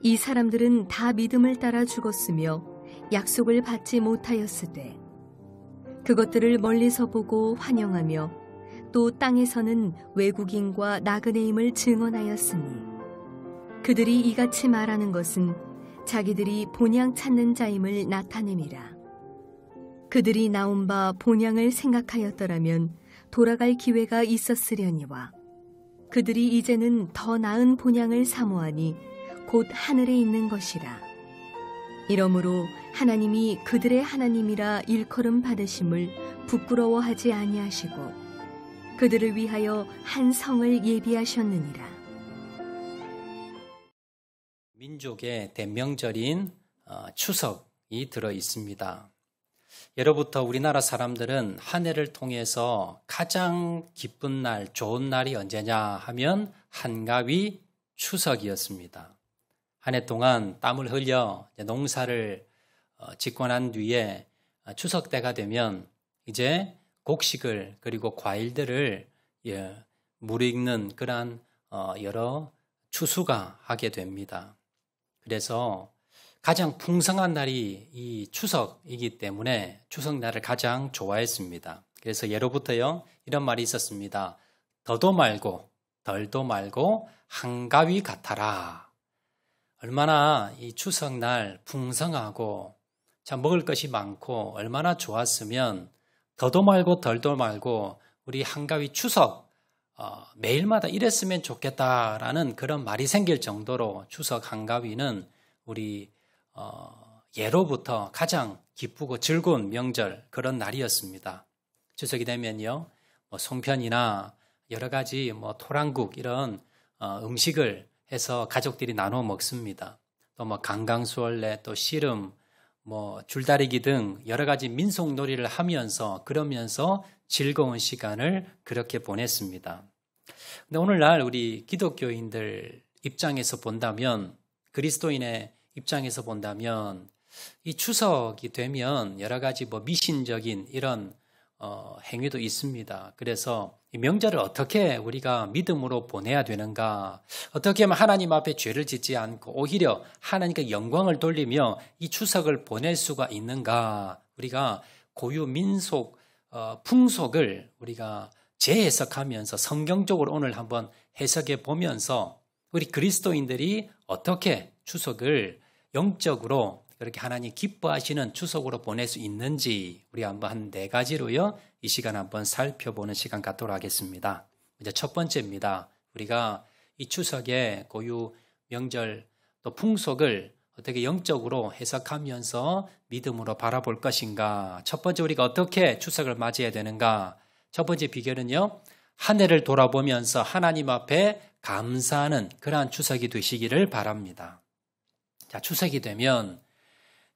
이 사람들은 다 믿음을 따라 죽었으며 약속을 받지 못하였으되 그것들을 멀리서 보고 환영하며 또 땅에서는 외국인과 나그네임을 증언하였으니 그들이 이같이 말하는 것은 자기들이 본향 찾는 자임을 나타냄이라. 그들이 나온 바 본향을 생각하였더라면 돌아갈 기회가 있었으려니와 그들이 이제는 더 나은 본향을 사모하니 곧 하늘에 있는 것이라. 이러므로 하나님이 그들의 하나님이라 일컬음 받으심을 부끄러워하지 아니하시고 그들을 위하여 한 성을 예비하셨느니라. 민족의 대명절인 추석이 들어 있습니다. 예로부터 우리나라 사람들은 한 해를 통해서 가장 기쁜 날, 좋은 날이 언제냐 하면 한가위 추석이었습니다. 한 해 동안 땀을 흘려 농사를 짓고 난 뒤에 추석 때가 되면 이제 곡식을 그리고 과일들을 무르익는 그러한 여러 추수가 하게 됩니다. 그래서 가장 풍성한 날이 이 추석이기 때문에 추석날을 가장 좋아했습니다. 그래서 예로부터요 이런 말이 있었습니다. 더도 말고 덜도 말고 한가위 같아라. 얼마나 이 추석날 풍성하고 참 먹을 것이 많고 얼마나 좋았으면 더도 말고 덜도 말고 우리 한가위 추석 매일마다 이랬으면 좋겠다라는 그런 말이 생길 정도로 추석 한가위는 우리 예로부터 가장 기쁘고 즐거운 명절 그런 날이었습니다. 추석이 되면요, 송편이나 여러 가지 토랑국 이런 음식을 해서 가족들이 나눠 먹습니다. 또 강강수월래, 또 씨름, 줄다리기 등 여러 가지 민속놀이를 하면서 그러면서 즐거운 시간을 그렇게 보냈습니다. 근데 오늘날 우리 기독교인들 입장에서 본다면 그리스도인의 입장에서 본다면 이 추석이 되면 여러 가지 미신적인 이런 행위도 있습니다. 그래서 이 명절을 어떻게 우리가 믿음으로 보내야 되는가? 어떻게 하면 하나님 앞에 죄를 짓지 않고 오히려 하나님께 영광을 돌리며 이 추석을 보낼 수가 있는가? 우리가 고유 민속 풍속을 우리가 재해석하면서 성경적으로 오늘 한번 해석해 보면서 우리 그리스도인들이 어떻게 추석을 영적으로 그렇게 하나님 기뻐하시는 추석으로 보낼 수 있는지 우리 한번 한 4가지로요. 이 시간 한번 살펴보는 시간 갖도록 하겠습니다. 이제 첫 번째입니다. 우리가 이 추석의 고유 명절 또 풍속을 어떻게 영적으로 해석하면서 믿음으로 바라볼 것인가. 첫 번째 우리가 어떻게 추석을 맞이해야 되는가. 첫 번째 비결은요. 한 해를 돌아보면서 하나님 앞에 감사하는 그러한 추석이 되시기를 바랍니다. 자, 추석이 되면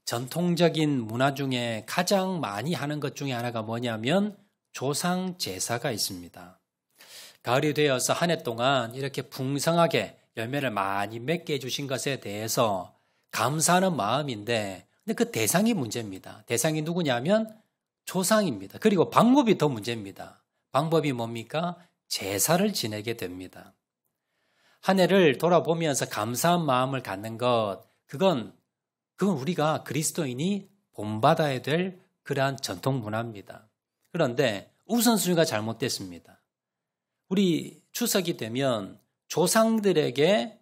전통적인 문화 중에 가장 많이 하는 것 중에 하나가 뭐냐면 조상 제사가 있습니다. 가을이 되어서 한 해 동안 이렇게 풍성하게 열매를 많이 맺게 해주신 것에 대해서 감사하는 마음인데 근데 그 대상이 문제입니다. 대상이 누구냐면 조상입니다. 그리고 방법이 더 문제입니다. 방법이 뭡니까? 제사를 지내게 됩니다. 한 해를 돌아보면서 감사한 마음을 갖는 것 그건 우리가 그리스도인이 본받아야 될 그러한 전통 문화입니다. 그런데 우선순위가 잘못됐습니다. 우리 추석이 되면 조상들에게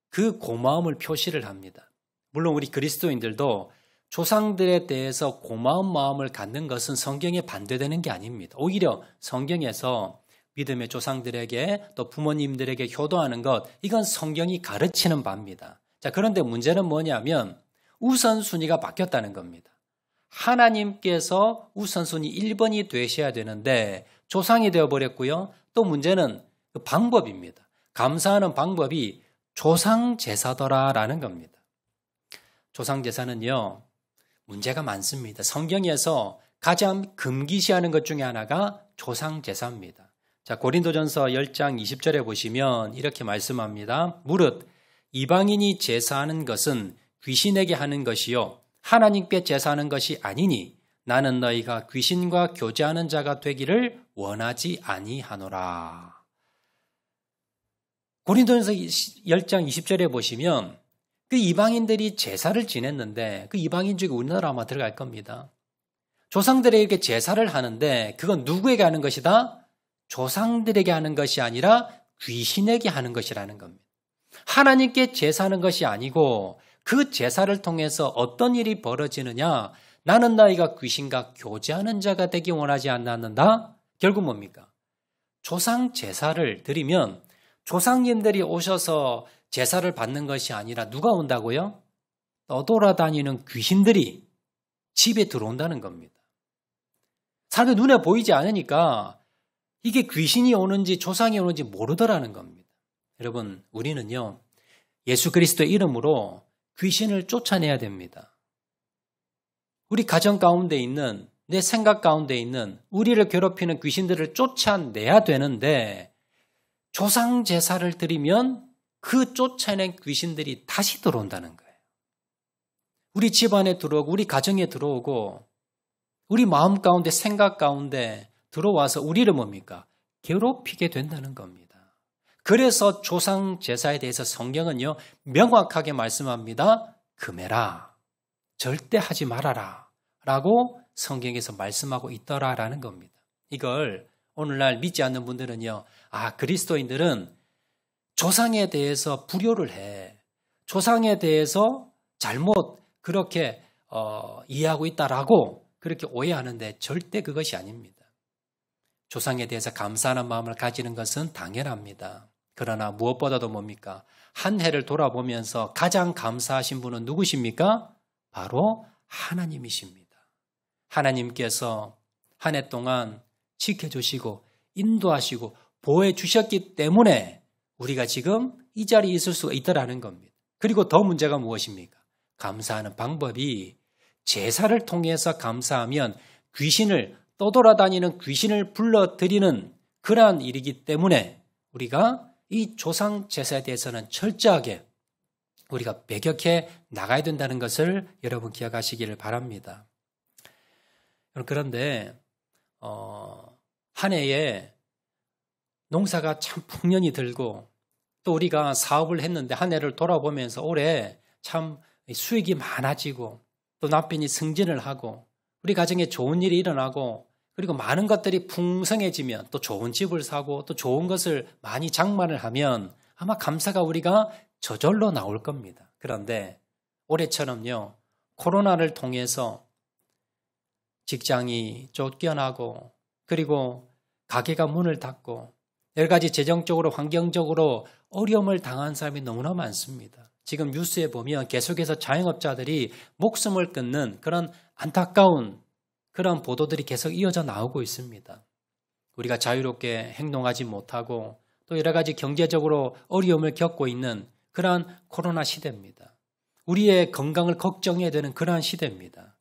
그 고마움을 표시를 합니다. 물론 우리 그리스도인들도 조상들에 대해서 고마운 마음을 갖는 것은 성경에 반대되는 게 아닙니다. 오히려 성경에서 믿음의 조상들에게 또 부모님들에게 효도하는 것 이건 성경이 가르치는 바입니다. 자, 그런데 문제는 뭐냐면 우선순위가 바뀌었다는 겁니다. 하나님께서 우선순위 1번이 되셔야 되는데 조상이 되어버렸고요. 또 문제는 그 방법입니다. 감사하는 방법이 조상제사더라라는 겁니다. 조상제사는요. 문제가 많습니다. 성경에서 가장 금기시하는 것 중에 하나가 조상제사입니다. 자, 고린도전서 10장 20절에 보시면 이렇게 말씀합니다. 무릇 이방인이 제사하는 것은 귀신에게 하는 것이요 하나님께 제사하는 것이 아니니 나는 너희가 귀신과 교제하는 자가 되기를 원하지 아니하노라. 고린도전서 10장 20절에 보시면 그 이방인들이 제사를 지냈는데 그 이방인 중에 우리나라 아마 들어갈 겁니다. 조상들에게 제사를 하는데 그건 누구에게 하는 것이다? 조상들에게 하는 것이 아니라 귀신에게 하는 것이라는 겁니다. 하나님께 제사하는 것이 아니고 그 제사를 통해서 어떤 일이 벌어지느냐? 나는 너희가 귀신과 교제하는 자가 되기 원하지 않았는다? 결국 뭡니까? 조상 제사를 드리면 조상님들이 오셔서 제사를 받는 것이 아니라 누가 온다고요? 떠돌아다니는 귀신들이 집에 들어온다는 겁니다. 사람의 눈에 보이지 않으니까 이게 귀신이 오는지 조상이 오는지 모르더라는 겁니다. 여러분, 우리는요, 예수 그리스도의 이름으로 귀신을 쫓아내야 됩니다. 우리 가정 가운데 있는, 내 생각 가운데 있는 우리를 괴롭히는 귀신들을 쫓아내야 되는데 조상 제사를 드리면 그 쫓아낸 귀신들이 다시 들어온다는 거예요. 우리 집안에 들어오고 우리 가정에 들어오고 우리 마음 가운데 생각 가운데 들어와서 우리를 뭡니까? 괴롭히게 된다는 겁니다. 그래서 조상 제사에 대해서 성경은요 명확하게 말씀합니다. 금해라. 절대 하지 말아라. 라고 성경에서 말씀하고 있더라라는 겁니다. 이걸 오늘날 믿지 않는 분들은요. 그리스도인들은 조상에 대해서 불효를 해. 조상에 대해서 잘못 그렇게 이해하고 있다라고 그렇게 오해하는데 절대 그것이 아닙니다. 조상에 대해서 감사하는 마음을 가지는 것은 당연합니다. 그러나 무엇보다도 뭡니까? 한 해를 돌아보면서 가장 감사하신 분은 누구십니까? 바로 하나님이십니다. 하나님께서 한 해 동안 지켜주시고 인도하시고 보호해 주셨기 때문에 우리가 지금 이 자리에 있을 수가 있다라는 겁니다. 그리고 더 문제가 무엇입니까? 감사하는 방법이 제사를 통해서 감사하면 귀신을 떠돌아다니는 귀신을 불러들이는 그러한 일이기 때문에 우리가 이 조상 제사에 대해서는 철저하게 우리가 배격해 나가야 된다는 것을 여러분 기억하시기를 바랍니다. 그런데 한 해에 농사가 참 풍년이 들고 또 우리가 사업을 했는데 한 해를 돌아보면서 올해 참 수익이 많아지고 또 남편이 승진을 하고 우리 가정에 좋은 일이 일어나고 그리고 많은 것들이 풍성해지면 또 좋은 집을 사고 또 좋은 것을 많이 장만을 하면 아마 감사가 우리가 저절로 나올 겁니다. 그런데 올해처럼요 코로나를 통해서 직장이 쫓겨나고 그리고 가게가 문을 닫고 여러 가지 재정적으로 환경적으로 어려움을 당한 사람이 너무나 많습니다. 지금 뉴스에 보면 계속해서 자영업자들이 목숨을 끊는 그런 안타까운 그런 보도들이 계속 이어져 나오고 있습니다. 우리가 자유롭게 행동하지 못하고 또 여러 가지 경제적으로 어려움을 겪고 있는 그러한 코로나 시대입니다. 우리의 건강을 걱정해야 되는 그러한 시대입니다.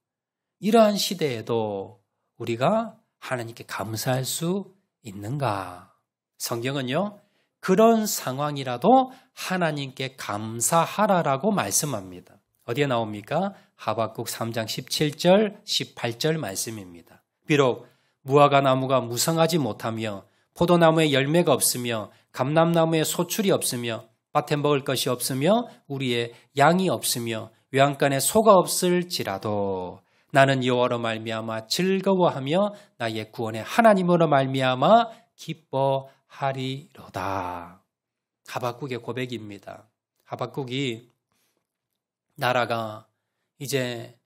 이러한 시대에도 우리가 하나님께 감사할 수 있는가? 성경은요, 그런 상황이라도 하나님께 감사하라라고 말씀합니다. 어디에 나옵니까? 하박국 3장 17절, 18절 말씀입니다. 비록 무화과 나무가 무성하지 못하며 포도나무에 열매가 없으며 감람나무에 소출이 없으며 밭에 먹을 것이 없으며 우리의 양이 없으며 외양간에 소가 없을지라도 나는 여호와로 말미암아 즐거워하며 나의 구원의 하나님으로 말미암아 기뻐하리로다. 하박국의 고백입니다. 하박국이 나라가 이제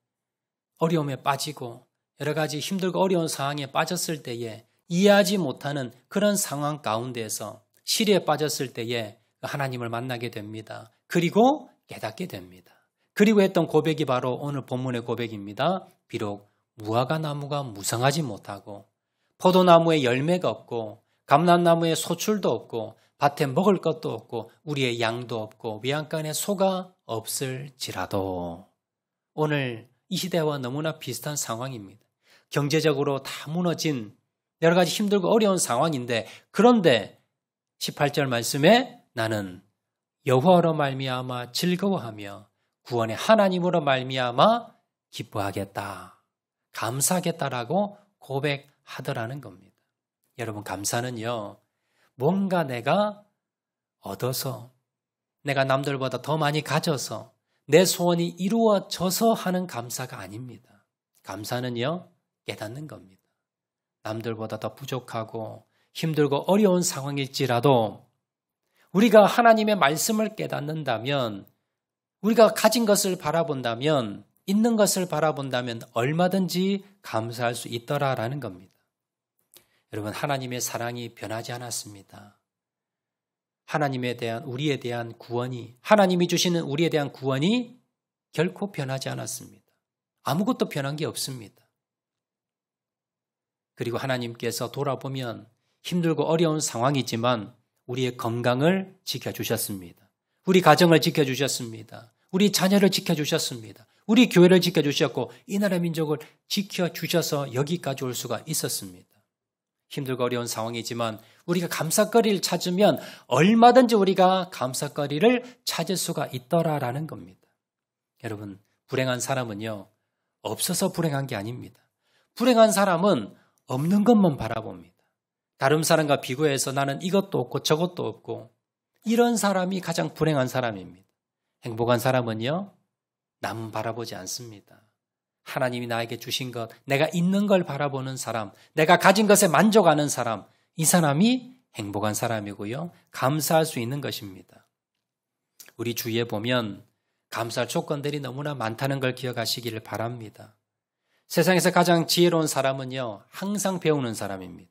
어려움에 빠지고 여러 가지 힘들고 어려운 상황에 빠졌을 때에 이해하지 못하는 그런 상황 가운데에서 시리에 빠졌을 때에 하나님을 만나게 됩니다. 그리고 깨닫게 됩니다. 그리고 했던 고백이 바로 오늘 본문의 고백입니다. 비록 무화과 나무가 무성하지 못하고 포도나무에 열매가 없고 감람나무에 소출도 없고 밭에 먹을 것도 없고 우리의 양도 없고 외양간에 소가 없을지라도 오늘 이 시대와 너무나 비슷한 상황입니다. 경제적으로 다 무너진 여러 가지 힘들고 어려운 상황인데 그런데 18절 말씀에 나는 여호와로 말미암아 즐거워하며 구원의 하나님으로 말미암아 기뻐하겠다. 감사하겠다라고 고백하더라는 겁니다. 여러분 감사는요. 뭔가 내가 얻어서 내가 남들보다 더 많이 가져서 내 소원이 이루어져서 하는 감사가 아닙니다. 감사는요, 깨닫는 겁니다. 남들보다 더 부족하고 힘들고 어려운 상황일지라도 우리가 하나님의 말씀을 깨닫는다면, 우리가 가진 것을 바라본다면, 있는 것을 바라본다면 얼마든지 감사할 수 있더라라는 겁니다. 여러분, 하나님의 사랑이 변하지 않았습니다. 하나님에 대한, 우리에 대한 구원이, 하나님이 주시는 우리에 대한 구원이 결코 변하지 않았습니다. 아무것도 변한 게 없습니다. 그리고 하나님께서 돌아보면 힘들고 어려운 상황이지만 우리의 건강을 지켜주셨습니다. 우리 가정을 지켜주셨습니다. 우리 자녀를 지켜주셨습니다. 우리 교회를 지켜주셨고 이 나라 민족을 지켜주셔서 여기까지 올 수가 있었습니다. 힘들고 어려운 상황이지만 우리가 감사거리를 찾으면 얼마든지 우리가 감사거리를 찾을 수가 있더라라는 겁니다. 여러분, 불행한 사람은요, 없어서 불행한 게 아닙니다. 불행한 사람은 없는 것만 바라봅니다. 다른 사람과 비교해서 나는 이것도 없고 저것도 없고, 이런 사람이 가장 불행한 사람입니다. 행복한 사람은요, 남 바라보지 않습니다. 하나님이 나에게 주신 것, 내가 있는 걸 바라보는 사람, 내가 가진 것에 만족하는 사람, 이 사람이 행복한 사람이고요, 감사할 수 있는 것입니다. 우리 주위에 보면 감사할 조건들이 너무나 많다는 걸 기억하시기를 바랍니다. 세상에서 가장 지혜로운 사람은요, 항상 배우는 사람입니다.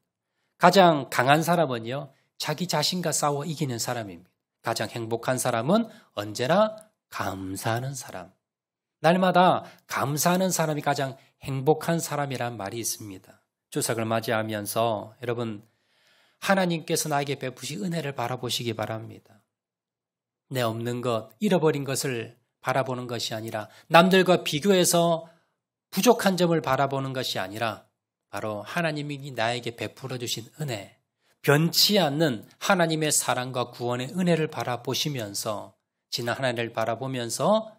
가장 강한 사람은요, 자기 자신과 싸워 이기는 사람입니다. 가장 행복한 사람은 언제나 감사하는 사람. 날마다 감사하는 사람이 가장 행복한 사람이란 말이 있습니다. 추석을 맞이하면서 여러분, 하나님께서 나에게 베푸신 은혜를 바라보시기 바랍니다. 내 없는 것, 잃어버린 것을 바라보는 것이 아니라, 남들과 비교해서 부족한 점을 바라보는 것이 아니라 바로 하나님이 나에게 베풀어 주신 은혜, 변치 않는 하나님의 사랑과 구원의 은혜를 바라보시면서, 지난 한 해를 바라보면서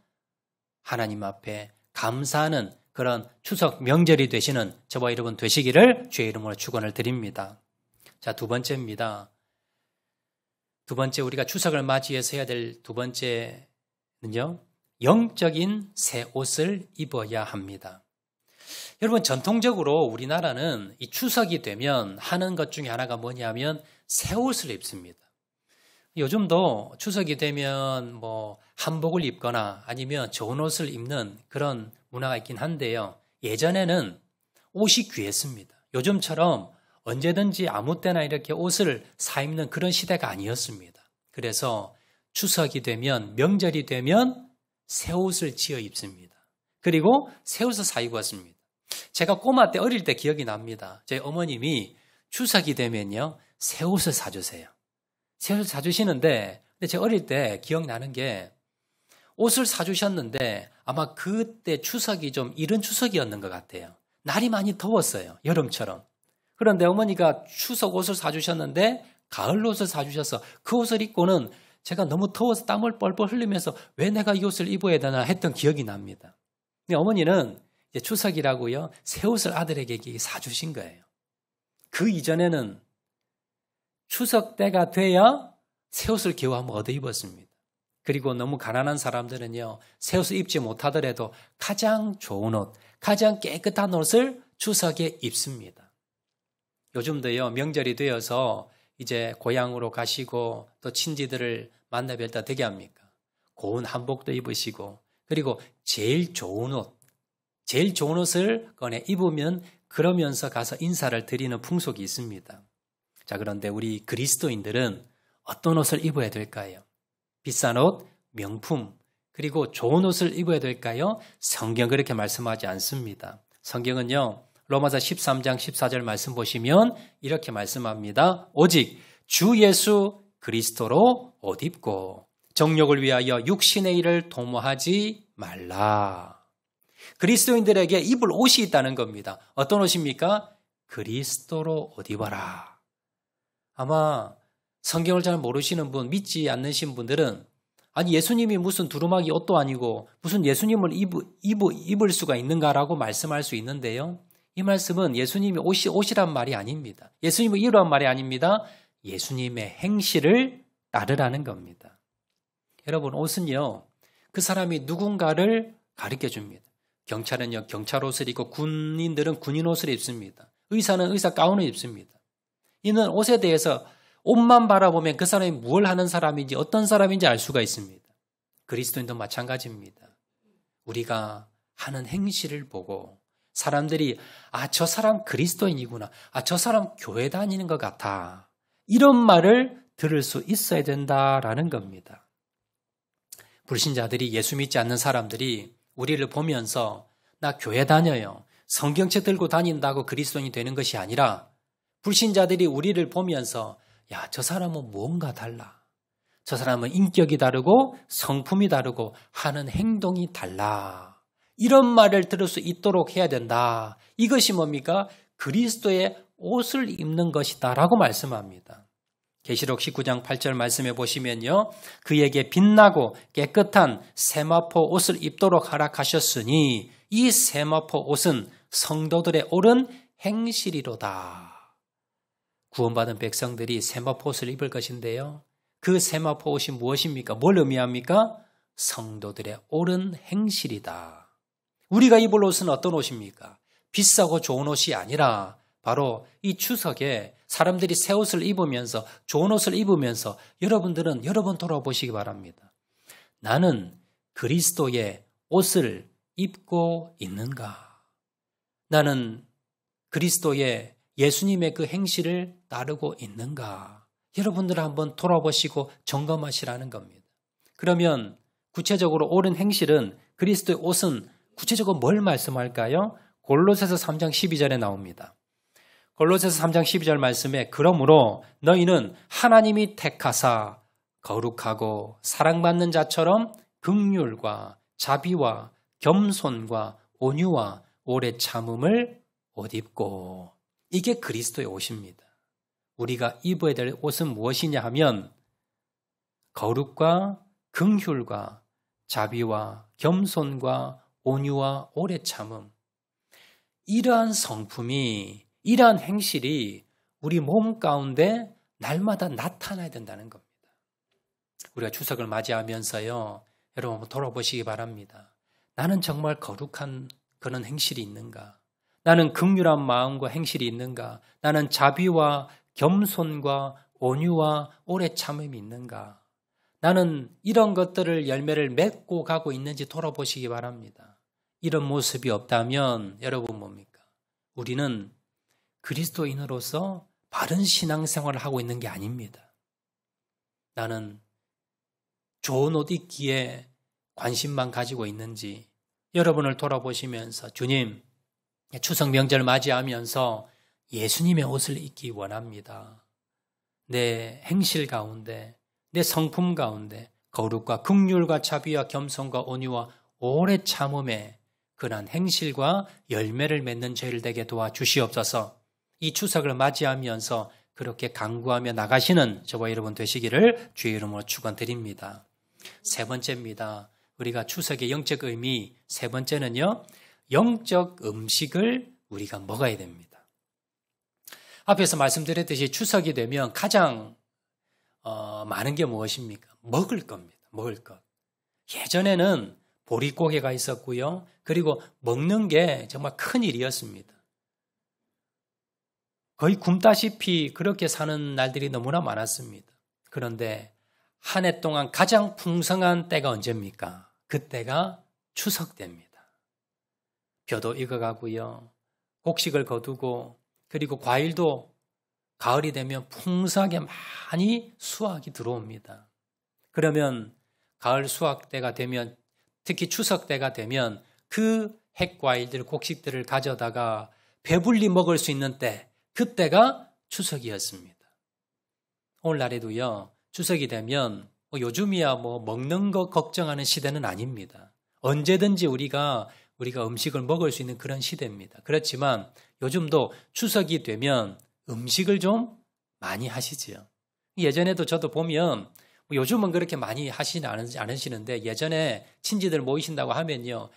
하나님 앞에 감사하는 그런 추석 명절이 되시는 저와 여러분 되시기를 주의 이름으로 축원을 드립니다. 자, 두 번째입니다. 두 번째, 우리가 추석을 맞이해서 해야 될 두 번째는요, 영적인 새 옷을 입어야 합니다. 여러분, 전통적으로 우리나라는 이 추석이 되면 하는 것 중에 하나가 뭐냐면 새 옷을 입습니다. 요즘도 추석이 되면 뭐 한복을 입거나 아니면 좋은 옷을 입는 그런 문화가 있긴 한데요. 예전에는 옷이 귀했습니다. 요즘처럼 언제든지 아무 때나 이렇게 옷을 사 입는 그런 시대가 아니었습니다. 그래서 추석이 되면, 명절이 되면 새 옷을 지어 입습니다. 그리고 새 옷을 사 입었습니다. 제가 꼬마 때, 어릴 때 기억이 납니다. 저희 어머님이 추석이 되면요, 새 옷을 사주세요. 새 옷을 사주시는데, 근데 제가 어릴 때 기억나는 게, 옷을 사주셨는데 아마 그때 추석이 좀 이른 추석이었는 것 같아요. 날이 많이 더웠어요. 여름처럼. 그런데 어머니가 추석 옷을 사주셨는데 가을 옷을 사주셔서 그 옷을 입고는 제가 너무 더워서 땀을 뻘뻘 흘리면서 왜 내가 이 옷을 입어야 되나 했던 기억이 납니다. 근데 어머니는 이제 추석이라고요, 새 옷을 아들에게 사주신 거예요. 그 이전에는 추석 때가 돼야 새 옷을 겨우 한번 얻어 입었습니다. 그리고 너무 가난한 사람들은요, 새 옷을 입지 못하더라도 가장 좋은 옷, 가장 깨끗한 옷을 추석에 입습니다. 요즘도요, 명절이 되어서 이제 고향으로 가시고 또 친지들을 만나 뵐 때 어떻게 합니까? 고운 한복도 입으시고, 그리고 제일 좋은 옷을 꺼내 입으면 그러면서 가서 인사를 드리는 풍속이 있습니다. 자, 그런데 우리 그리스도인들은 어떤 옷을 입어야 될까요? 비싼 옷, 명품, 그리고 좋은 옷을 입어야 될까요? 성경 그렇게 말씀하지 않습니다. 성경은요, 로마서 13장 14절 말씀 보시면 이렇게 말씀합니다. 오직 주 예수 그리스도로 옷 입고 정욕을 위하여 육신의 일을 도모하지 말라. 그리스도인들에게 입을 옷이 있다는 겁니다. 어떤 옷입니까? 그리스도로 옷 입어라. 아마 성경을 잘 모르시는 분, 믿지 않으신 분들은 아니 예수님이 무슨 두루마기 옷도 아니고 무슨 예수님을 입을 수가 있는가라고 말씀할 수 있는데요. 이 말씀은 예수님이 옷이란 말이 아닙니다. 예수님을 입으란 말이 아닙니다. 예수님의 행실을 따르라는 겁니다. 여러분, 옷은요, 그 사람이 누군가를 가르쳐 줍니다. 경찰은요, 경찰 옷을 입고 군인들은 군인 옷을 입습니다. 의사는 의사 가운을 입습니다. 이는 옷에 대해서 옷만 바라보면 그 사람이 뭘 하는 사람인지 어떤 사람인지 알 수가 있습니다. 그리스도인도 마찬가지입니다. 우리가 하는 행실을 보고 사람들이 저 사람 그리스도인이구나. 저 사람 교회 다니는 것 같아. 이런 말을 들을 수 있어야 된다라는 겁니다. 불신자들이 예수 믿지 않는 사람들이 우리를 보면서 나 교회 다녀요. 성경책 들고 다닌다고 그리스도인이 되는 것이 아니라 불신자들이 우리를 보면서 저 사람은 뭔가 달라. 저 사람은 인격이 다르고 성품이 다르고 하는 행동이 달라. 이런 말을 들을 수 있도록 해야 된다. 이것이 뭡니까? 그리스도의 옷을 입는 것이다 라고 말씀합니다. 계시록 19장 8절 말씀해 보시면요. 그에게 빛나고 깨끗한 세마포 옷을 입도록 허락하셨으니 이 세마포 옷은 성도들의 옳은 행실이로다. 구원받은 백성들이 세마포 옷을 입을 것인데요. 그 세마포 옷이 무엇입니까? 뭘 의미합니까? 성도들의 옳은 행실이다. 우리가 입을 옷은 어떤 옷입니까? 비싸고 좋은 옷이 아니라 바로 이 추석에 사람들이 새 옷을 입으면서 좋은 옷을 입으면서 여러분들은 여러 번 돌아보시기 바랍니다. 나는 그리스도의 옷을 입고 있는가? 나는 그리스도의 예수님의 그 행실을 따르고 있는가? 여러분들 한번 돌아보시고 점검하시라는 겁니다. 그러면 구체적으로 옳은 행실은 그리스도의 옷은 구체적으로 뭘 말씀할까요? 골로새서 3장 12절에 나옵니다. 골로새서 3장 12절 말씀에 그러므로 너희는 하나님이 택하사 거룩하고 사랑받는 자처럼 긍휼과 자비와 겸손과 온유와 오래 참음을 옷 입고 이게 그리스도의 옷입니다. 우리가 입어야 될 옷은 무엇이냐 하면 거룩과 긍휼과 자비와 겸손과 온유와 오래 참음 이러한 성품이 이러한 행실이 우리 몸 가운데 날마다 나타나야 된다는 겁니다. 우리가 추석을 맞이하면서요. 여러분 한번 돌아보시기 바랍니다. 나는 정말 거룩한 그런 행실이 있는가? 나는 긍휼한 마음과 행실이 있는가? 나는 자비와 겸손과 온유와 오래 참음이 있는가? 나는 이런 것들을 열매를 맺고 가고 있는지 돌아보시기 바랍니다. 이런 모습이 없다면 여러분 뭡니까? 우리는 그리스도인으로서 바른 신앙생활을 하고 있는 게 아닙니다. 나는 좋은 옷 입기에 관심만 가지고 있는지 여러분을 돌아보시면서 주님, 추석 명절 맞이하면서 예수님의 옷을 입기 원합니다. 내 행실 가운데, 내 성품 가운데 거룩과 긍휼과 자비와 겸손과 온유와 오래 참음에 그러한 행실과 열매를 맺는 저희를 되게 도와주시옵소서. 이 추석을 맞이하면서 그렇게 강구하며 나가시는 저와 여러분 되시기를 주의 이름으로 축원드립니다. 세 번째입니다. 우리가 추석의 영적 의미 세 번째는요. 영적 음식을 우리가 먹어야 됩니다. 앞에서 말씀드렸듯이 추석이 되면 가장 많은 게 무엇입니까? 먹을 겁니다. 먹을 것. 예전에는 보릿고개가 있었고요. 그리고 먹는 게 정말 큰 일이었습니다. 거의 굶다시피 그렇게 사는 날들이 너무나 많았습니다. 그런데 한 해 동안 가장 풍성한 때가 언제입니까? 그때가 추석 때입니다. 벼도 익어가고요. 곡식을 거두고 그리고 과일도 가을이 되면 풍성하게 많이 수확이 들어옵니다. 그러면 가을 수확 때가 되면 특히 추석 때가 되면 그 핵과일들, 곡식들을 가져다가 배불리 먹을 수 있는 때 그때가 추석이었습니다. 오늘날에도요. 추석이 되면 요즘이야 먹는 거 걱정하는 시대는 아닙니다. 언제든지 우리가 음식을 먹을 수 있는 그런 시대입니다. 그렇지만 요즘도 추석이 되면 음식을 좀 많이 하시지요. 예전에도 저도 보면 요즘은 그렇게 많이 하시지 않으시는데 예전에 친지들 모이신다고 하면요.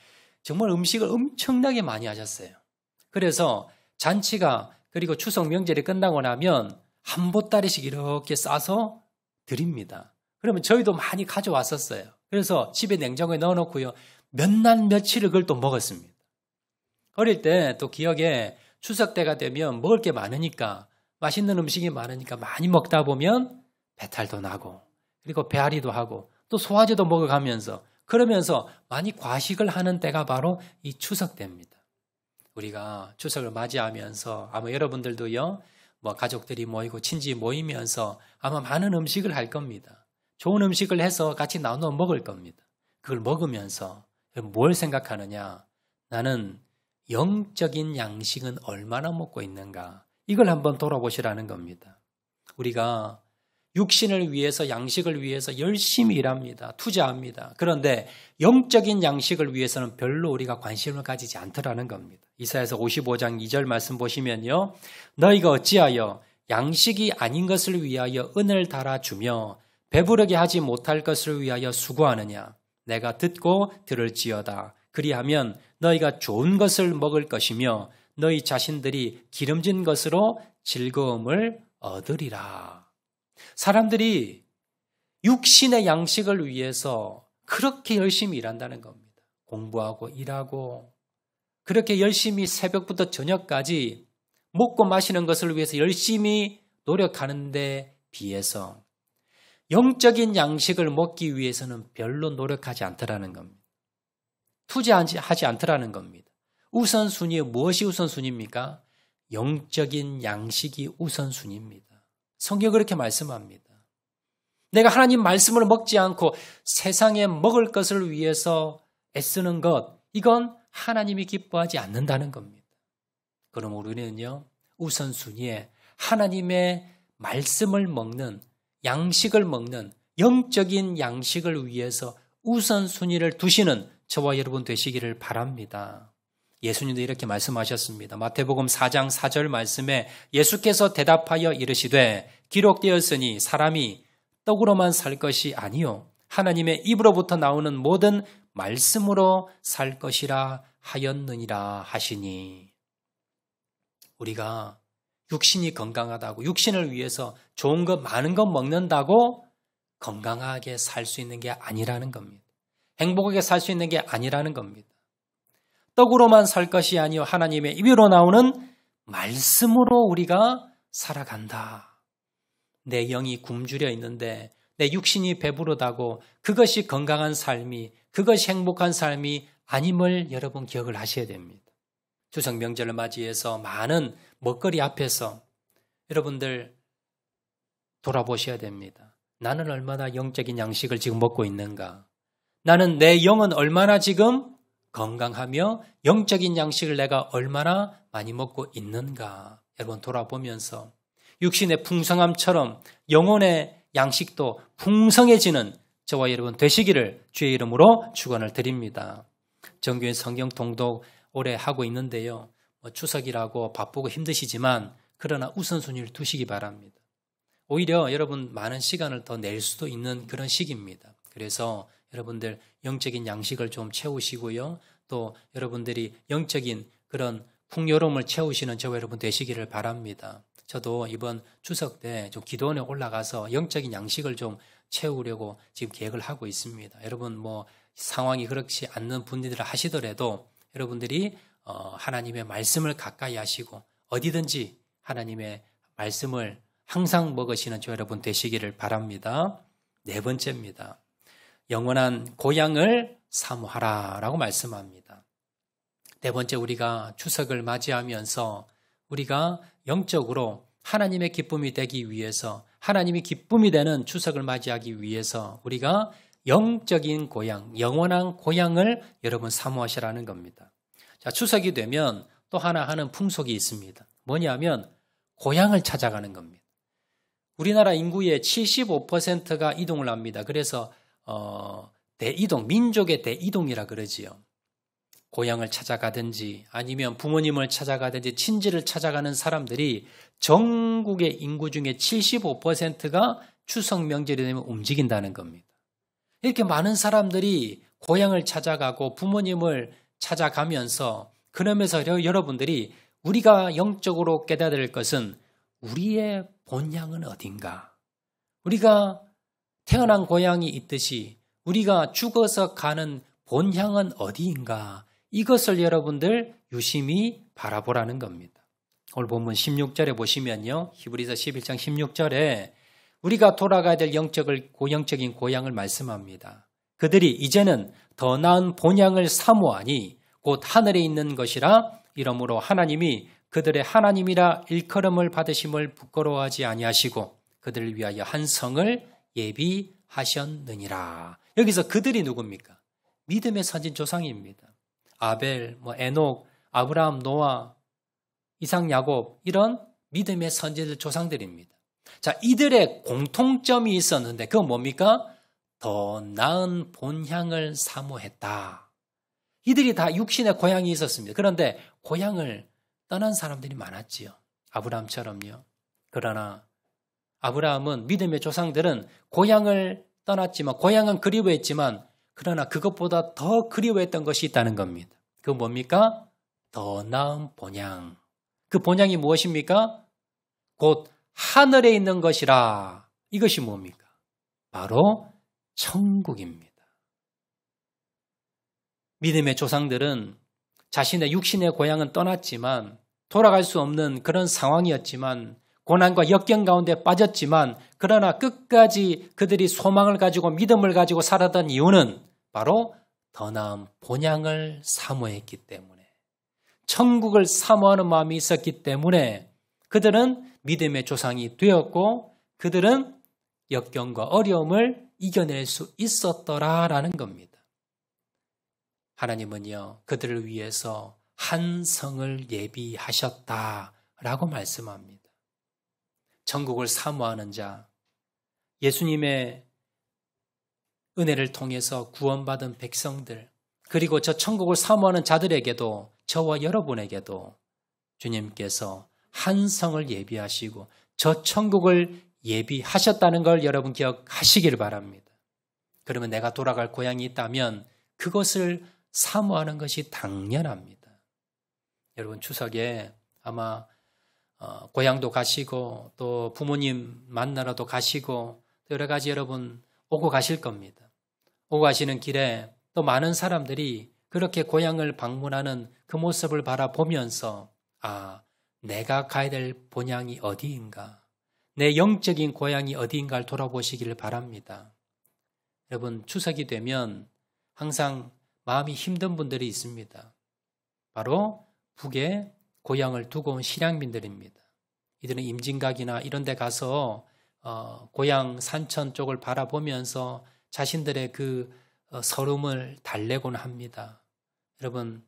정말 음식을 엄청나게 많이 하셨어요. 그래서 잔치가 그리고 추석 명절이 끝나고 나면 한 보따리씩 이렇게 싸서 드립니다. 그러면 저희도 많이 가져왔었어요. 그래서 집에 냉장고에 넣어놓고요. 몇 날 며칠을 그걸 또 먹었습니다. 어릴 때 또 기억에 추석 때가 되면 먹을 게 많으니까 맛있는 음식이 많으니까 많이 먹다 보면 배탈도 나고 그리고 배앓이도 하고 또 소화제도 먹어가면서 그러면서 많이 과식을 하는 때가 바로 이 추석 때입니다. 우리가 추석을 맞이하면서 아마 여러분들도요, 뭐 가족들이 모이고 친지 모이면서 아마 많은 음식을 할 겁니다. 좋은 음식을 해서 같이 나눠 먹을 겁니다. 그걸 먹으면서 뭘 생각하느냐? 나는 영적인 양식은 얼마나 먹고 있는가? 이걸 한번 돌아보시라는 겁니다. 우리가 육신을 위해서 양식을 위해서 열심히 일합니다. 투자합니다. 그런데 영적인 양식을 위해서는 별로 우리가 관심을 가지지 않더라는 겁니다. 이사야서 55장 2절 말씀 보시면요. 너희가 어찌하여 양식이 아닌 것을 위하여 은을 달아주며 배부르게 하지 못할 것을 위하여 수고하느냐. 내가 듣고 들을지어다. 그리하면 너희가 좋은 것을 먹을 것이며 너희 자신들이 기름진 것으로 즐거움을 얻으리라. 사람들이 육신의 양식을 위해서 그렇게 열심히 일한다는 겁니다. 공부하고 일하고 그렇게 열심히 새벽부터 저녁까지 먹고 마시는 것을 위해서 열심히 노력하는 데 비해서 영적인 양식을 먹기 위해서는 별로 노력하지 않더라는 겁니다. 투자하지 않더라는 겁니다. 우선순위 무엇이 우선순위입니까? 영적인 양식이 우선순위입니다. 성경이 그렇게 말씀합니다. 내가 하나님 말씀을 먹지 않고 세상에 먹을 것을 위해서 애쓰는 것, 이건 하나님이 기뻐하지 않는다는 겁니다. 그럼 우리는요, 우선순위에 하나님의 말씀을 먹는, 양식을 먹는 영적인 양식을 위해서 우선순위를 두시는 저와 여러분 되시기를 바랍니다. 예수님도 이렇게 말씀하셨습니다. 마태복음 4장 4절 말씀에 예수께서 대답하여 이르시되 기록되었으니 사람이 떡으로만 살 것이 아니요 하나님의 입으로부터 나오는 모든 말씀으로 살 것이라 하였느니라 하시니. 우리가 육신이 건강하다고 육신을 위해서 좋은 것 많은 것 먹는다고 건강하게 살 수 있는 게 아니라는 겁니다. 행복하게 살 수 있는 게 아니라는 겁니다. 떡으로만 살 것이 아니요 하나님의 입으로 나오는 말씀으로 우리가 살아간다. 내 영이 굶주려 있는데 내 육신이 배부르다고 그것이 건강한 삶이, 그것이 행복한 삶이 아님을 여러분 기억을 하셔야 됩니다. 추석 명절을 맞이해서 많은 먹거리 앞에서 여러분들 돌아보셔야 됩니다. 나는 얼마나 영적인 양식을 지금 먹고 있는가? 나는 내 영은 얼마나 지금 건강하며 영적인 양식을 내가 얼마나 많이 먹고 있는가? 여러분 돌아보면서 육신의 풍성함처럼 영혼의 양식도 풍성해지는 저와 여러분 되시기를 주의 이름으로 축원을 드립니다. 정규인 성경 통독 오래 하고 있는데요. 추석이라고 바쁘고 힘드시지만 그러나 우선순위를 두시기 바랍니다. 오히려 여러분 많은 시간을 더 낼 수도 있는 그런 시기입니다. 그래서 여러분들 영적인 양식을 좀 채우시고요. 또 여러분들이 영적인 그런 풍요로움을 채우시는 저와 여러분 되시기를 바랍니다. 저도 이번 추석 때 좀 기도원에 올라가서 영적인 양식을 좀 채우려고 지금 계획을 하고 있습니다. 여러분 뭐 상황이 그렇지 않는 분들을 하시더라도 여러분들이 하나님의 말씀을 가까이 하시고 어디든지 하나님의 말씀을 항상 먹으시는 저 여러분 되시기를 바랍니다. 네 번째입니다. 영원한 고향을 사모하라라고 말씀합니다. 네 번째 우리가 추석을 맞이하면서 우리가 영적으로 하나님의 기쁨이 되기 위해서 하나님이 기쁨이 되는 추석을 맞이하기 위해서 우리가 영적인 고향, 영원한 고향을 여러분 사모하시라는 겁니다. 자, 추석이 되면 또 하나 하는 풍속이 있습니다. 뭐냐면 고향을 찾아가는 겁니다. 우리나라 인구의 75%가 이동을 합니다. 그래서 대이동, 민족의 대이동이라 그러지요. 고향을 찾아가든지 아니면 부모님을 찾아가든지 친지를 찾아가는 사람들이 전국의 인구 중에 75%가 추석 명절이 되면 움직인다는 겁니다. 이렇게 많은 사람들이 고향을 찾아가고 부모님을 찾아가면서 그러면서 여러분들이 우리가 영적으로 깨달아야 될 것은 우리의 본향은 어딘가? 우리가 태어난 고향이 있듯이 우리가 죽어서 가는 본향은 어디인가? 이것을 여러분들 유심히 바라보라는 겁니다. 오늘 본문 16절에 보시면요. 히브리서 11장 16절에 우리가 돌아가야 될 영적인 고향을 말씀합니다. 그들이 이제는 더 나은 본향을 사모하니 곧 하늘에 있는 것이라 이러므로 하나님이 그들의 하나님이라 일컬음을 받으심을 부끄러워하지 아니하시고 그들을 위하여 한 성을 예비하셨느니라. 여기서 그들이 누굽니까? 믿음의 선진 조상입니다. 아벨, 에녹, 아브라함, 노아, 이삭, 야곱 이런 믿음의 선진 조상들입니다. 자, 이들의 공통점이 있었는데 그건 뭡니까? 더 나은 본향을 사모했다. 이들이 다 육신의 고향이 있었습니다. 그런데 고향을 떠난 사람들이 많았지요. 아브라함처럼요. 그러나 아브라함은 믿음의 조상들은 고향을 떠났지만 고향은 그리워했지만 그러나 그것보다 더 그리워했던 것이 있다는 겁니다. 그 뭡니까? 더 나은 본향. 그 본향이 무엇입니까? 곧 하늘에 있는 것이라. 이것이 뭡니까? 바로 천국입니다. 믿음의 조상들은 자신의 육신의 고향은 떠났지만 돌아갈 수 없는 그런 상황이었지만 고난과 역경 가운데 빠졌지만 그러나 끝까지 그들이 소망을 가지고 믿음을 가지고 살았던 이유는 바로 더 나은 본향을 사모했기 때문에 천국을 사모하는 마음이 있었기 때문에 그들은 믿음의 조상이 되었고 그들은 역경과 어려움을 이겨낼 수 있었더라라는 겁니다. 하나님은요, 그들을 위해서 한 성을 예비하셨다라고 말씀합니다. 천국을 사모하는 자, 예수님의 은혜를 통해서 구원받은 백성들, 그리고 저 천국을 사모하는 자들에게도 저와 여러분에게도 주님께서 한 성을 예비하시고 저 천국을 예비하셨다는 걸 여러분 기억하시길 바랍니다. 그러면 내가 돌아갈 고향이 있다면 그것을 사모하는 것이 당연합니다. 여러분 추석에 아마 고향도 가시고 또 부모님 만나러도 가시고 여러 가지 여러분 오고 가실 겁니다. 오고 가시는 길에 또 많은 사람들이 그렇게 고향을 방문하는 그 모습을 바라보면서 내가 가야 될 본향이 어디인가? 내 영적인 고향이 어디인가를 돌아보시기를 바랍니다. 여러분 추석이 되면 항상 마음이 힘든 분들이 있습니다. 바로 북에 고향을 두고 온 실향민들입니다. 이들은 임진각이나 이런 데 가서 고향 산천 쪽을 바라보면서 자신들의 그 서름을 달래곤 합니다. 여러분,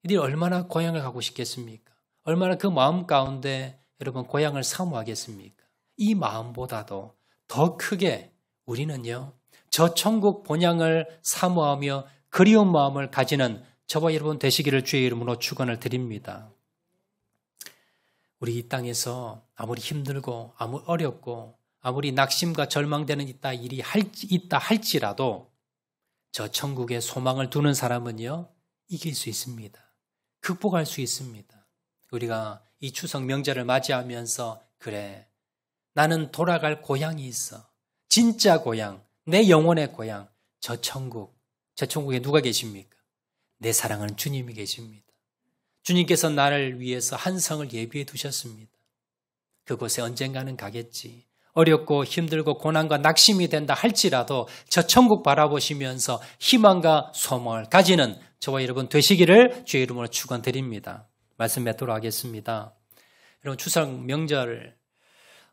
이들이 얼마나 고향을 가고 싶겠습니까? 얼마나 그 마음 가운데 여러분 고향을 사모하겠습니까? 이 마음보다도 더 크게 우리는요, 저 천국 본향을 사모하며 그리운 마음을 가지는 저와 여러분 되시기를 주의 이름으로 축원을 드립니다. 우리 이 땅에서 아무리 힘들고 아무리 어렵고 아무리 낙심과 절망되는 일이 있다 할지라도 저 천국에 소망을 두는 사람은요, 이길 수 있습니다. 극복할 수 있습니다. 우리가 이 추석 명절을 맞이하면서 그래, 나는 돌아갈 고향이 있어. 진짜 고향, 내 영혼의 고향, 저 천국에 누가 계십니까? 내 사랑하는 주님이 계십니다. 주님께서 나를 위해서 한 성을 예비해 두셨습니다. 그곳에 언젠가는 가겠지. 어렵고 힘들고 고난과 낙심이 된다 할지라도 저 천국 바라보시면서 희망과 소망을 가지는 저와 여러분 되시기를 주의 이름으로 축원드립니다. 말씀 맺도록 하겠습니다. 여러분 추석 명절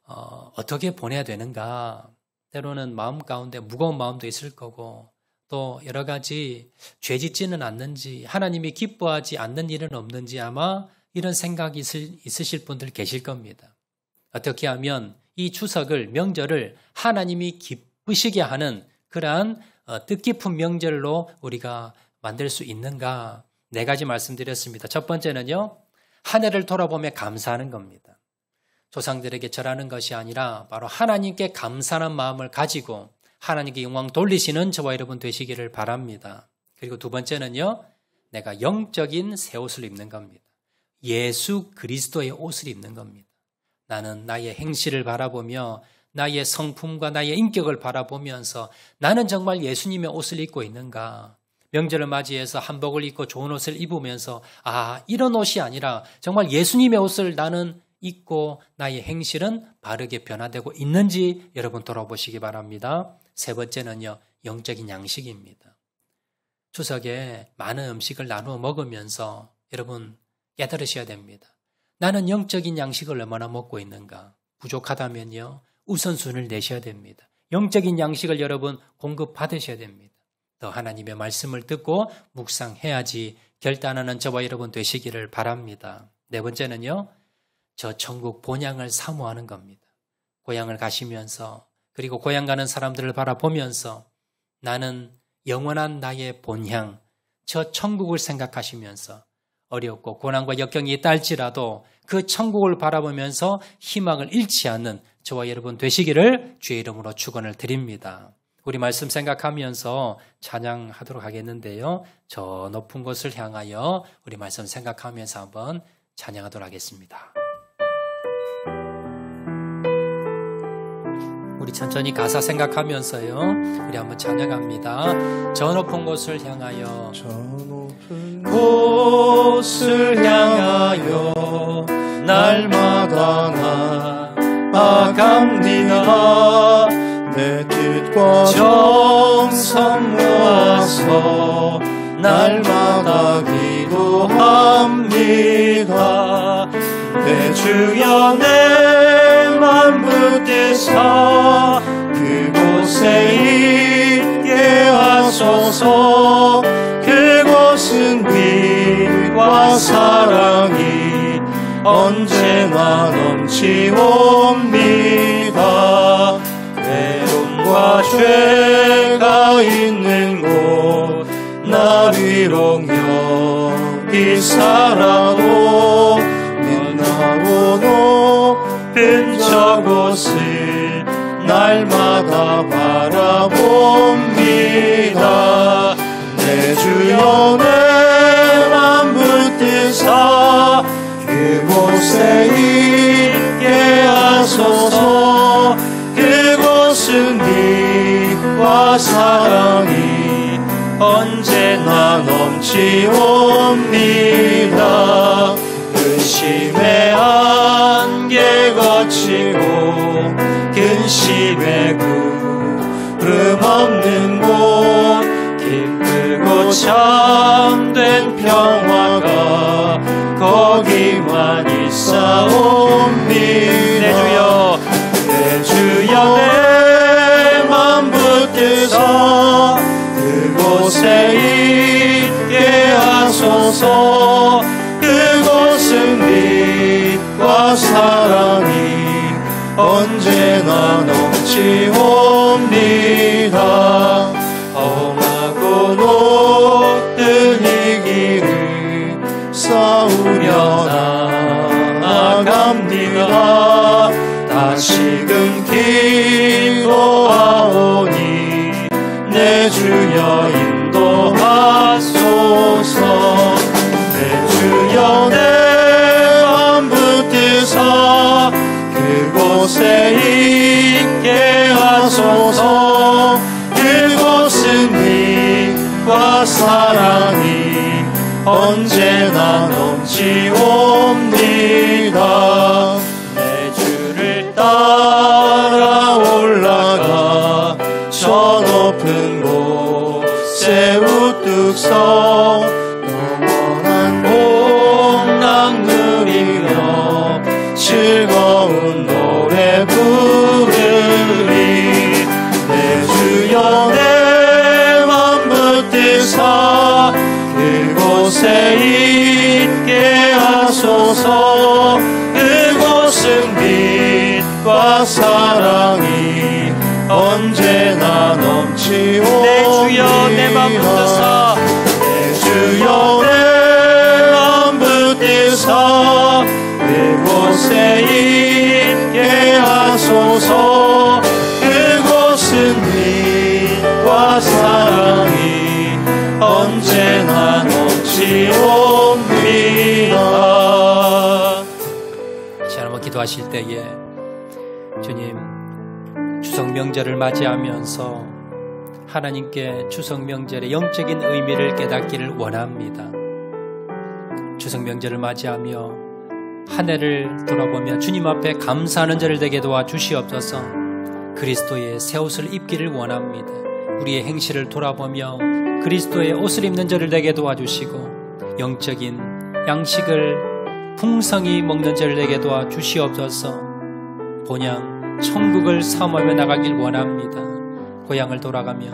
어떻게 보내야 되는가? 때로는 마음 가운데 무거운 마음도 있을 거고 또 여러 가지 죄 짓지는 않는지 하나님이 기뻐하지 않는 일은 없는지 아마 이런 생각이 있으실 분들 계실 겁니다. 어떻게 하면 이 추석을 명절을 하나님이 기쁘시게 하는 그러한 뜻깊은 명절로 우리가 만들 수 있는가? 4가지 말씀드렸습니다. 첫 번째는요, 한 해를 돌아보며 감사하는 겁니다. 조상들에게 절하는 것이 아니라 바로 하나님께 감사하는 마음을 가지고 하나님께 영광 돌리시는 저와 여러분 되시기를 바랍니다. 그리고 두 번째는요, 내가 영적인 새 옷을 입는 겁니다. 예수 그리스도의 옷을 입는 겁니다. 나는 나의 행실을 바라보며 나의 성품과 나의 인격을 바라보면서 나는 정말 예수님의 옷을 입고 있는가? 명절을 맞이해서 한복을 입고 좋은 옷을 입으면서 이런 옷이 아니라 정말 예수님의 옷을 나는 입고 나의 행실은 바르게 변화되고 있는지 여러분 돌아보시기 바랍니다. 세 번째는요, 영적인 양식입니다. 추석에 많은 음식을 나누어 먹으면서 여러분 깨달으셔야 됩니다. 나는 영적인 양식을 얼마나 먹고 있는가? 부족하다면요, 우선순위를 내셔야 됩니다. 영적인 양식을 여러분 공급받으셔야 됩니다. 더 하나님의 말씀을 듣고 묵상해야지 결단하는 저와 여러분 되시기를 바랍니다. 네 번째는요, 저 천국 본향을 사모하는 겁니다. 고향을 가시면서 그리고 고향 가는 사람들을 바라보면서 나는 영원한 나의 본향, 저 천국을 생각하시면서 어렵고 고난과 역경이 있다 할지라도 그 천국을 바라보면서 희망을 잃지 않는 저와 여러분 되시기를 주의 이름으로 축원을 드립니다. 우리 말씀 생각하면서 찬양하도록 하겠는데요. 저 높은 곳을 향하여 우리 말씀 생각하면서 한번 찬양하도록 하겠습니다. 우리 천천히 가사 생각하면서요, 우리 한번 찬양합니다. 저 높은 곳을 향하여, 저 높은 곳을 향하여 날마다 나아갑니다. 내 뜻과 정성 모아서 날마다 기도합니다. 내 주여 내 맘 붙드사 그곳에 있게 하소서. 그곳은 빛과 사랑이 언제나 넘치옵니다. 외로움과 죄가 있는 곳 나 비록 여기 살아도 빛나고 높은 저곳을 날마다 바라봅니다. 내 주여 내 맘 붙드사 그곳에 있게 하소서. 그곳은 빛과 사랑이 언제나 넘치옵니다. 근심의 안개 거치고 근심의 구름 없는 곳 기쁘고 참된 평화가 거기만 있사옵니다. 내 주여 내 맘 붙드사 그곳에 있게 하소서. 그곳은 빛과 사랑이 언제나 넘치옵니다. 험하고 높은 이 길을 싸우려 나아갑니다. 다시금 기도하오니 내 주여 인도하소서. 내 주여 내 맘 붙드사 그곳에 있게 하소서. 그곳은 빛과 사랑이 언제나 넘치옵니다. 내 주를 따라 올라가 저 높은 곳에 우뚝 서 영원한 복락 누리며 즐거운 노래 부르리. 내 주여 내 맘 붙드사 그곳에 있게 하소서. 그곳은 빛과 사랑이 언제나 넘치옵니다. 내 주여 내 맘 붙드사 내 주여 내 맘 붙드사 그곳에 있게 하소서. 그곳은 빛과 사랑이 언제나 넘치옵니다. 자, 한번 기도하실 때에 주님 추석 명절을 맞이하면서 하나님께 추석 명절의 영적인 의미를 깨닫기를 원합니다. 추석 명절을 맞이하며 한 해를 돌아보며 주님 앞에 감사하는 자를 되게 도와주시옵소서. 그리스도의 새 옷을 입기를 원합니다. 우리의 행실을 돌아보며 그리스도의 옷을 입는 자를 되게 도와주시고 영적인 양식을 풍성히 먹는 자를 되게 도와주시옵소서. 본향 천국을 사모하며 나가길 원합니다. 고향을 돌아가며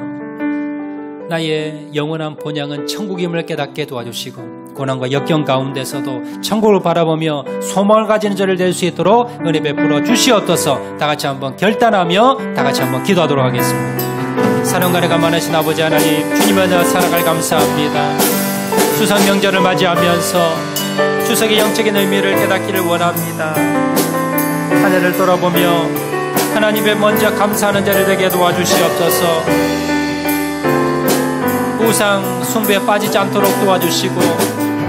나의 영원한 본향은 천국임을 깨닫게 도와주시고 고난과 역경 가운데서도 천국을 바라보며 소망을 가지는 자를 될 수 있도록 은혜 베풀어 주시옵소서. 다 같이 한번 결단하며 다 같이 한번 기도하도록 하겠습니다. 사랑과 은혜가 많으신 아버지 하나님, 주님 안에 살아갈 감사합니다. 추석 명절을 맞이하면서 추석의 영적인 의미를 깨닫기를 원합니다. 한 해를 돌아보며 하나님의 먼저 감사하는 자를 되게 도와주시옵소서. 우상 숭배에 빠지지 않도록 도와주시고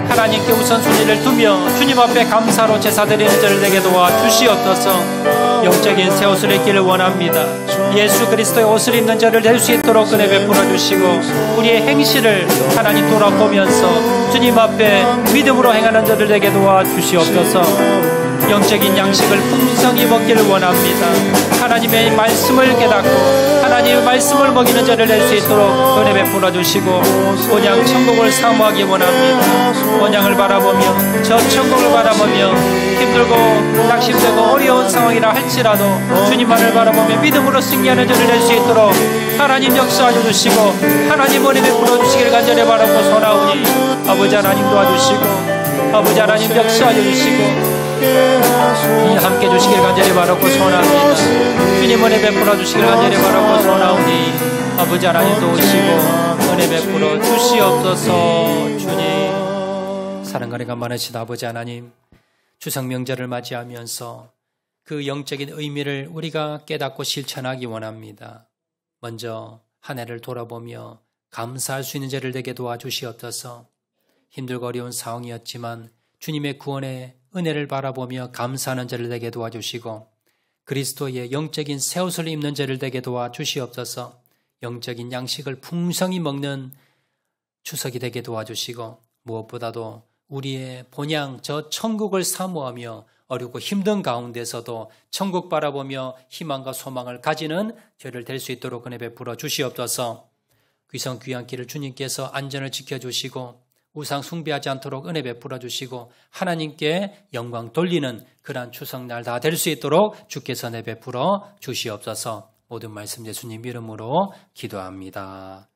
하나님께 우선순위를 두며 주님 앞에 감사로 제사드리는 자를 되게 도와주시옵소서. 영적인 새 옷을 입기를 원합니다. 예수 그리스도의 옷을 입는 자를 될 수 있도록 은혜 베풀어 주시고 우리의 행실을 하나님 돌아보면서 주님 앞에 믿음으로 행하는 자들 되게 도와주시옵소서. 영적인 양식을 풍성히 먹기를 원합니다. 하나님의 말씀을 깨닫고 하나님의 말씀을 먹이는 자를 낼 수 있도록 은혜 베풀어 주시고 본향 천국을 사모하기 원합니다. 본향을 바라보며 저 천국을 바라보며 힘들고 낙심되고 어려운 상황이라 할지라도 주님만을 바라보며 믿음으로 승리하는 자를 낼 수 있도록 하나님 역사하여 주시고 하나님 은혜 베풀어 주시기를 간절히 바라고 소나오니 아버지 하나님 도와주시고 아버지 하나님 역사하여 주시고 함께 주시길 간절히 바라고 소원합니다. 주님 은혜 베풀어 주시길 간절히 바라고 소원하오니 아버지 하나님 도우시고 은혜 베풀어 주시옵소서. 주님 사랑과 은혜가 많으신 아버지 하나님, 추석 명절을 맞이하면서 그 영적인 의미를 우리가 깨닫고 실천하기 원합니다. 먼저 한 해를 돌아보며 감사할 수 있는 자를 되게 도와주시옵소서. 힘들고 어려운 상황이었지만 주님의 구원의 은혜를 바라보며 감사하는 자를 되게 도와주시고 그리스도의 영적인 새 옷을 입는 자를 되게 도와주시옵소서. 영적인 양식을 풍성히 먹는 추석이 되게 도와주시고 무엇보다도 우리의 본향 저 천국을 사모하며 어렵고 힘든 가운데서도 천국 바라보며 희망과 소망을 가지는 저를 될 수 있도록 은혜 베풀어 주시옵소서. 귀성 귀한 길을 주님께서 안전을 지켜주시고 우상 숭배하지 않도록 은혜 베풀어 주시고 하나님께 영광 돌리는 그러한 추석날 다 될 수 있도록 주께서 은혜 베풀어 주시옵소서. 모든 말씀 예수님 이름으로 기도합니다.